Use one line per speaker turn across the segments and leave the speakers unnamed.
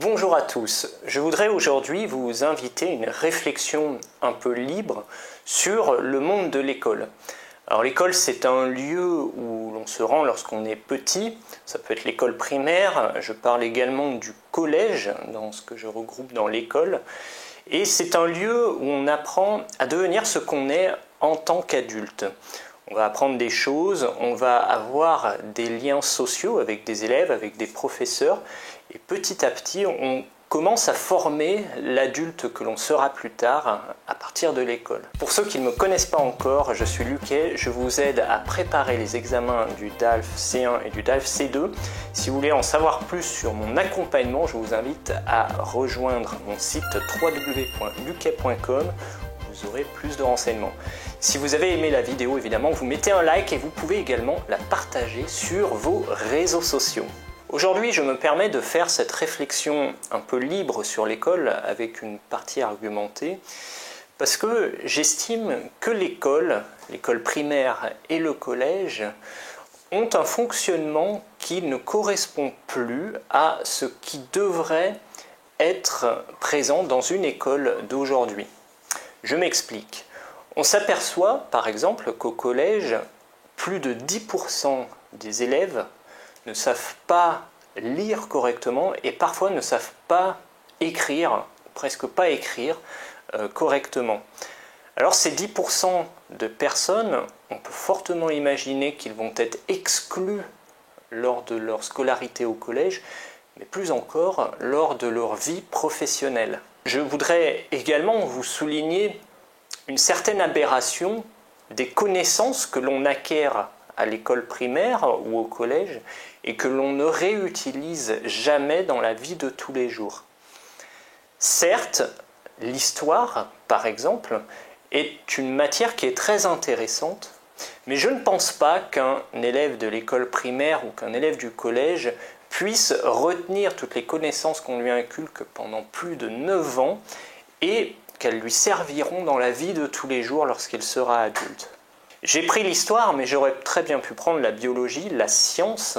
Bonjour à tous, je voudrais aujourd'hui vous inviter à une réflexion un peu libre sur le monde de l'école. Alors l'école, c'est un lieu où l'on se rend lorsqu'on est petit, ça peut être l'école primaire, je parle également du collège dans ce que je regroupe dans l'école, et c'est un lieu où on apprend à devenir ce qu'on est en tant qu'adulte. On va apprendre des choses, on va avoir des liens sociaux avec des élèves, avec des professeurs, et petit à petit, on commence à former l'adulte que l'on sera plus tard à partir de l'école. Pour ceux qui ne me connaissent pas encore, je suis Luquet, je vous aide à préparer les examens du DALF C1 et du DALF C2. Si vous voulez en savoir plus sur mon accompagnement, je vous invite à rejoindre mon site www.luquet.com. Vous aurez plus de renseignements. Si vous avez aimé la vidéo, évidemment, vous mettez un like et vous pouvez également la partager sur vos réseaux sociaux. Aujourd'hui, je me permets de faire cette réflexion un peu libre sur l'école avec une partie argumentée parce que j'estime que l'école primaire et le collège ont un fonctionnement qui ne correspond plus à ce qui devrait être présent dans une école d'aujourd'hui. Je m'explique. On s'aperçoit par exemple qu'au collège, plus de 10% des élèves ne savent pas lire correctement et parfois ne savent pas écrire, presque pas écrire correctement. Alors ces 10% de personnes, on peut fortement imaginer qu'ils vont être exclus lors de leur scolarité au collège, mais plus encore lors de leur vie professionnelle. Je voudrais également vous souligner une certaine aberration des connaissances que l'on acquiert à l'école primaire ou au collège et que l'on ne réutilise jamais dans la vie de tous les jours. Certes, l'histoire, par exemple, est une matière qui est très intéressante, mais je ne pense pas qu'un élève de l'école primaire ou qu'un élève du collège puisse retenir toutes les connaissances qu'on lui inculque pendant plus de 9 ans et qu'elles lui serviront dans la vie de tous les jours lorsqu'il sera adulte. J'ai pris l'histoire, mais j'aurais très bien pu prendre la biologie, la science,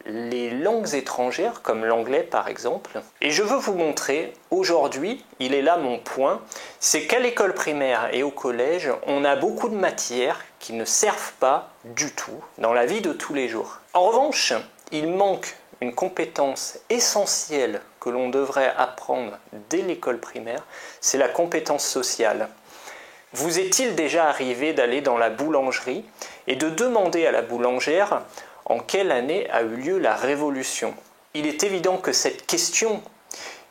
les langues étrangères, comme l'anglais par exemple. Et je veux vous montrer, aujourd'hui, il est là mon point, c'est qu'à l'école primaire et au collège, on a beaucoup de matières qui ne servent pas du tout dans la vie de tous les jours. En revanche, il manque une compétence essentielle que l'on devrait apprendre dès l'école primaire, c'est la compétence sociale. Vous est-il déjà arrivé d'aller dans la boulangerie et de demander à la boulangère en quelle année a eu lieu la Révolution? Il est évident que cette question,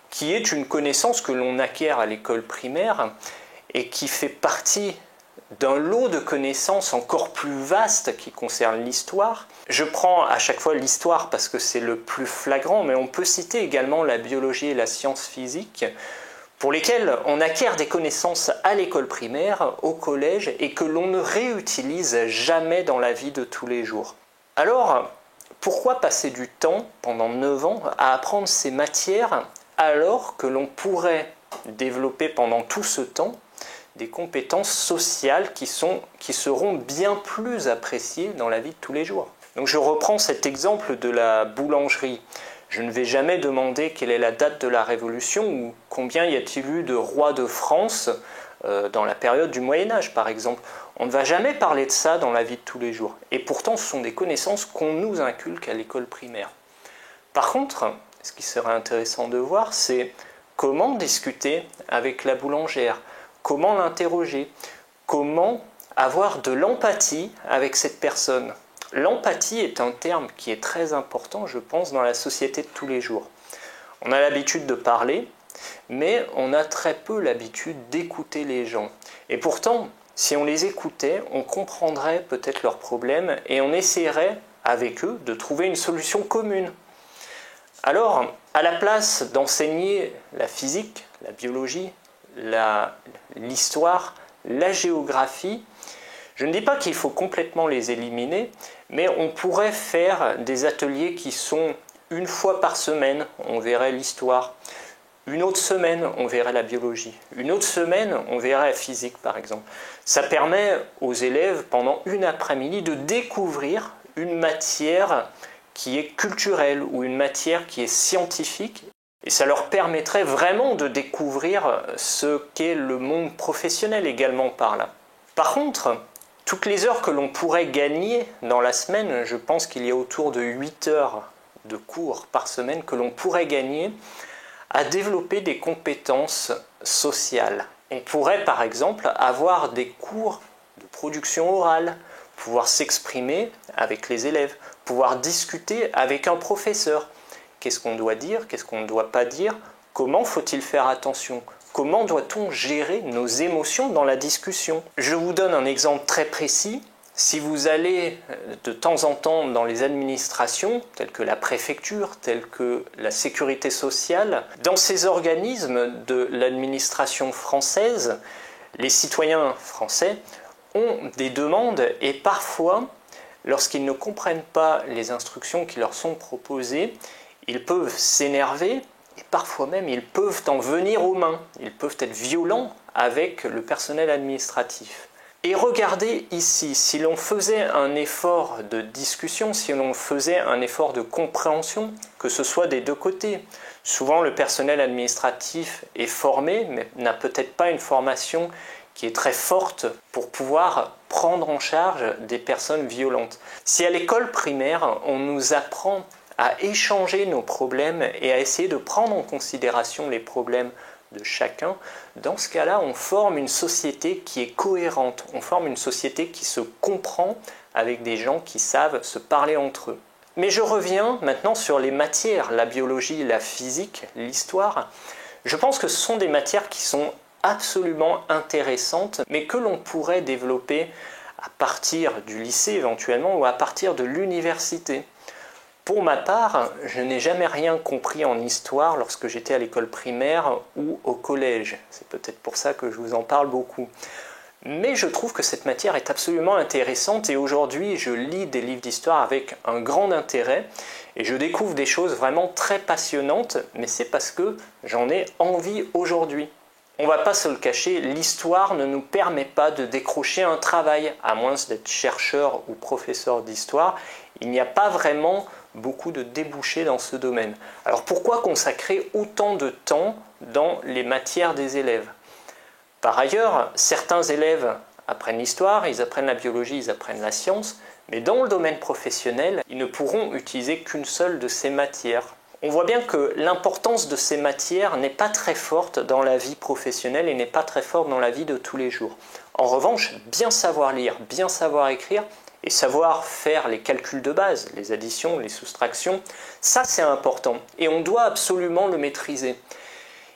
qui est une connaissance que l'on acquiert à l'école primaire et qui fait partie d'un lot de connaissances encore plus vaste qui concerne l'histoire. Je prends à chaque fois l'histoire parce que c'est le plus flagrant, mais on peut citer également la biologie et la science physique, pour lesquelles on acquiert des connaissances à l'école primaire, au collège, et que l'on ne réutilise jamais dans la vie de tous les jours. Alors, pourquoi passer du temps, pendant 9 ans, à apprendre ces matières, alors que l'on pourrait développer pendant tout ce temps des compétences sociales qui seront bien plus appréciées dans la vie de tous les jours. Donc je reprends cet exemple de la boulangerie. Je ne vais jamais demander quelle est la date de la Révolution ou combien y a-t-il eu de rois de France dans la période du Moyen-Âge par exemple. On ne va jamais parler de ça dans la vie de tous les jours. Et pourtant ce sont des connaissances qu'on nous inculque à l'école primaire. Par contre, ce qui serait intéressant de voir, c'est comment discuter avec la boulangère. Comment l'interroger? Comment avoir de l'empathie avec cette personne? L'empathie est un terme qui est très important, je pense, dans la société de tous les jours. On a l'habitude de parler, mais on a très peu l'habitude d'écouter les gens. Et pourtant, si on les écoutait, on comprendrait peut-être leurs problèmes et on essaierait, avec eux, de trouver une solution commune. Alors, à la place d'enseigner la physique, la biologie, l'histoire, la géographie, je ne dis pas qu'il faut complètement les éliminer, mais on pourrait faire des ateliers qui sont une fois par semaine, on verrait l'histoire, une autre semaine, on verrait la biologie, une autre semaine, on verrait la physique par exemple. Ça permet aux élèves, pendant une après-midi, de découvrir une matière qui est culturelle ou une matière qui est scientifique Et ça leur permettrait vraiment de découvrir ce qu'est le monde professionnel également par là. Par contre, toutes les heures que l'on pourrait gagner dans la semaine, je pense qu'il y a autour de 8 heures de cours par semaine que l'on pourrait gagner à développer des compétences sociales. On pourrait par exemple avoir des cours de production orale, pouvoir s'exprimer avec les élèves, pouvoir discuter avec un professeur. Qu'est-ce qu'on doit dire, qu'est-ce qu'on ne doit pas dire, comment faut-il faire attention, comment doit-on gérer nos émotions dans la discussion. Je vous donne un exemple très précis. Si vous allez de temps en temps dans les administrations, telles que la préfecture, telles que la sécurité sociale, dans ces organismes de l'administration française, les citoyens français ont des demandes et parfois, lorsqu'ils ne comprennent pas les instructions qui leur sont proposées, ils peuvent s'énerver et parfois même ils peuvent en venir aux mains. Ils peuvent être violents avec le personnel administratif. Et regardez ici, si l'on faisait un effort de discussion, si l'on faisait un effort de compréhension, que ce soit des deux côtés, souvent le personnel administratif est formé, mais n'a peut-être pas une formation qui est très forte pour pouvoir prendre en charge des personnes violentes. Si à l'école primaire, on nous apprend à échanger nos problèmes et à essayer de prendre en considération les problèmes de chacun, dans ce cas-là, on forme une société qui est cohérente, on forme une société qui se comprend avec des gens qui savent se parler entre eux. Mais je reviens maintenant sur les matières, la biologie, la physique, l'histoire. Je pense que ce sont des matières qui sont absolument intéressantes, mais que l'on pourrait développer à partir du lycée éventuellement ou à partir de l'université. Pour ma part, je n'ai jamais rien compris en histoire lorsque j'étais à l'école primaire ou au collège. C'est peut-être pour ça que je vous en parle beaucoup. Mais je trouve que cette matière est absolument intéressante et aujourd'hui je lis des livres d'histoire avec un grand intérêt et je découvre des choses vraiment très passionnantes, mais c'est parce que j'en ai envie aujourd'hui. On ne va pas se le cacher, l'histoire ne nous permet pas de décrocher un travail, à moins d'être chercheur ou professeur d'histoire. Il n'y a pas vraiment beaucoup de débouchés dans ce domaine. Alors pourquoi consacrer autant de temps dans les matières des élèves? Par ailleurs, certains élèves apprennent l'histoire, ils apprennent la biologie, ils apprennent la science, mais dans le domaine professionnel, ils ne pourront utiliser qu'une seule de ces matières. On voit bien que l'importance de ces matières n'est pas très forte dans la vie professionnelle et n'est pas très forte dans la vie de tous les jours. En revanche, bien savoir lire, bien savoir écrire et savoir faire les calculs de base, les additions, les soustractions, ça c'est important et on doit absolument le maîtriser.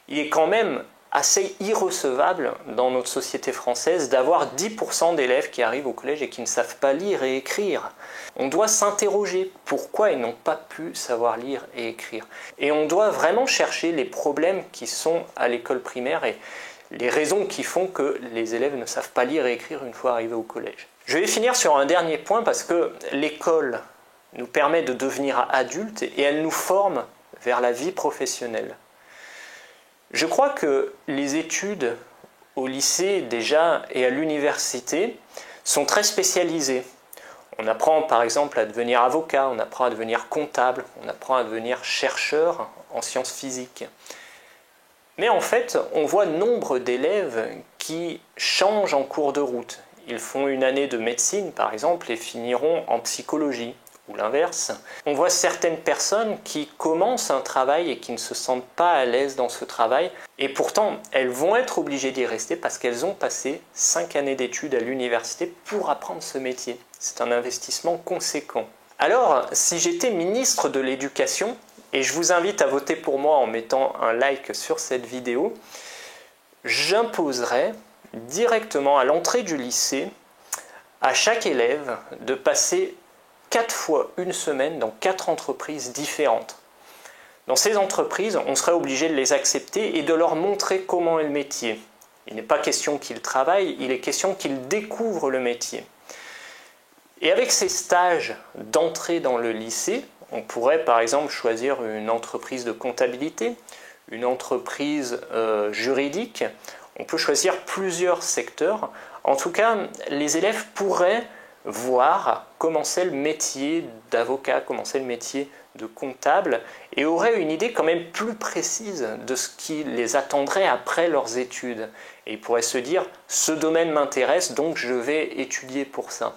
Il est quand même assez irrecevable dans notre société française d'avoir 10% d'élèves qui arrivent au collège et qui ne savent pas lire et écrire. On doit s'interroger pourquoi ils n'ont pas pu savoir lire et écrire. Et on doit vraiment chercher les problèmes qui sont à l'école primaire et les raisons qui font que les élèves ne savent pas lire et écrire une fois arrivés au collège. Je vais finir sur un dernier point parce que l'école nous permet de devenir adultes et elle nous forme vers la vie professionnelle. Je crois que les études au lycée déjà et à l'université sont très spécialisées. On apprend par exemple à devenir avocat, on apprend à devenir comptable, on apprend à devenir chercheur en sciences physiques. Mais en fait, on voit nombre d'élèves qui changent en cours de route. Ils font une année de médecine par exemple et finiront en psychologie. Ou l'inverse. On voit certaines personnes qui commencent un travail et qui ne se sentent pas à l'aise dans ce travail et pourtant elles vont être obligées d'y rester parce qu'elles ont passé 5 années d'études à l'université pour apprendre ce métier. C'est un investissement conséquent. Alors, si j'étais ministre de l'Éducation, et je vous invite à voter pour moi en mettant un like sur cette vidéo, j'imposerais directement à l'entrée du lycée à chaque élève de passer 4 fois une semaine dans 4 entreprises différentes. Dans ces entreprises, on serait obligé de les accepter et de leur montrer comment est le métier. Il n'est pas question qu'ils travaillent, il est question qu'ils découvrent le métier. Et avec ces stages d'entrée dans le lycée, on pourrait par exemple choisir une entreprise de comptabilité, une entreprise juridique, on peut choisir plusieurs secteurs. En tout cas, les élèves pourraient voir comment c'est le métier d'avocat, comment c'est le métier de comptable, et auraient une idée quand même plus précise de ce qui les attendrait après leurs études. Et ils pourraient se dire, ce domaine m'intéresse, donc je vais étudier pour ça.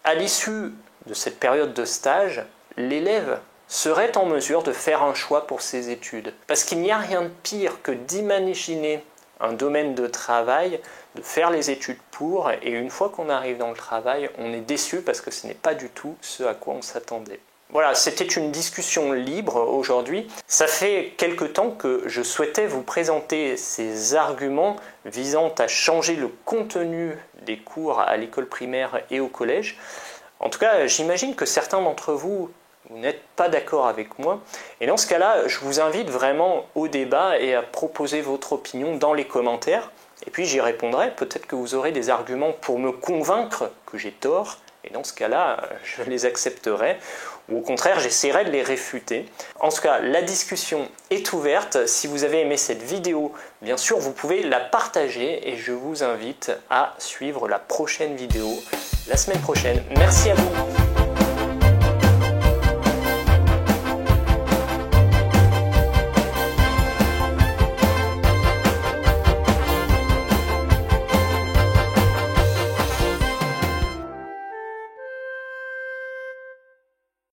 À l'issue de cette période de stage, l'élève serait en mesure de faire un choix pour ses études. Parce qu'il n'y a rien de pire que d'imaginer un domaine de travail, de faire les études pour, et une fois qu'on arrive dans le travail, on est déçu parce que ce n'est pas du tout ce à quoi on s'attendait. Voilà, c'était une discussion libre aujourd'hui. Ça fait quelque temps que je souhaitais vous présenter ces arguments visant à changer le contenu des cours à l'école primaire et au collège. En tout cas, j'imagine que certains d'entre vous n'êtes pas d'accord avec moi. Et dans ce cas-là, je vous invite vraiment au débat et à proposer votre opinion dans les commentaires. Et puis j'y répondrai. Peut-être que vous aurez des arguments pour me convaincre que j'ai tort. Et dans ce cas-là, je les accepterai. Ou au contraire, j'essaierai de les réfuter. En tout cas, la discussion est ouverte. Si vous avez aimé cette vidéo, bien sûr, vous pouvez la partager. Et je vous invite à suivre la prochaine vidéo la semaine prochaine. Merci à vous.